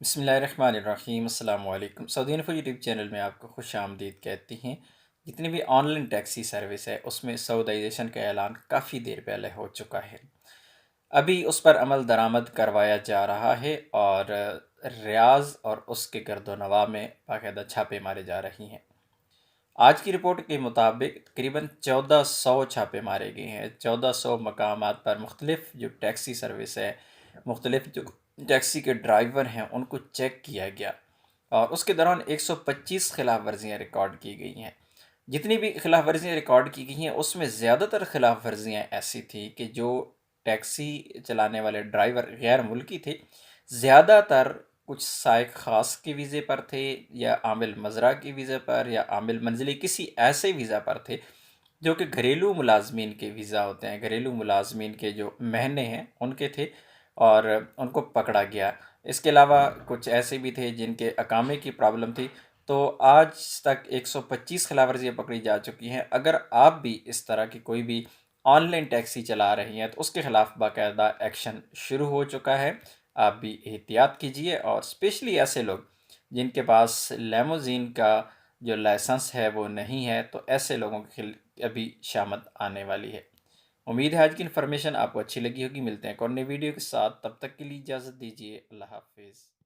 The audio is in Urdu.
بسم اللہ الرحمن الرحیم، السلام علیکم۔ سعودی انفو یوٹیوب چینل میں آپ کو خوش آمدید کہتے ہیں۔ جتنی بھی آن لائن ٹیکسی سروس ہے اس میں سعودائزیشن کا اعلان کافی دیر پہلے ہو چکا ہے۔ ابھی اس پر عمل درآمد کروایا جا رہا ہے اور ریاض اور اس کے گرد و نواح میں باقاعدہ چھاپے مارے جا رہی ہیں۔ آج کی رپورٹ کے مطابق تقریباً 1400 چھاپے مارے گئے ہیں۔ 1400 مقامات پر مختلف جو ٹیکسی سروس ہے، مختلف جو ٹیکسی کے ڈرائیور ہیں ان کو چیک کیا گیا اور اس کے دوران 125 خلاف ورزیاں ریکارڈ کی گئی ہیں۔ جتنی بھی خلاف ورزیاں ریکارڈ کی گئی ہیں اس میں زیادہ تر خلاف ورزیاں ایسی تھیں کہ جو ٹیکسی چلانے والے ڈرائیور غیر ملکی تھے، زیادہ تر کچھ سائق خاص کے ویزے پر تھے یا عامل مزرعہ کے ویزے پر یا عامل منزلی کسی ایسے ویزا پر تھے جو کہ گھریلو ملازمین کے ویزا ہوتے ہیں، گھریلو ملازمین کے جو مہینے ہیں ان کے تھے اور ان کو پکڑا گیا۔ اس کے علاوہ کچھ ایسے بھی تھے جن کے اقامے کی پرابلم تھی۔ تو آج تک 125 خلاف ورزیاں پکڑی جا چکی ہیں۔ اگر آپ بھی اس طرح کی کوئی بھی آن لائن ٹیکسی چلا رہی ہیں تو اس کے خلاف باقاعدہ ایکشن شروع ہو چکا ہے۔ آپ بھی احتیاط کیجئے، اور اسپیشلی ایسے لوگ جن کے پاس لیموزین کا جو لائسنس ہے وہ نہیں ہے، تو ایسے لوگوں کے ابھی شامت آنے والی ہے۔ امید ہے آج کی انفارمیشن آپ کو اچھی لگی ہوگی۔ ملتے ہیں ایک اور نئی ویڈیو کے ساتھ، تب تک کے لیے اجازت دیجیے۔ اللہ حافظ۔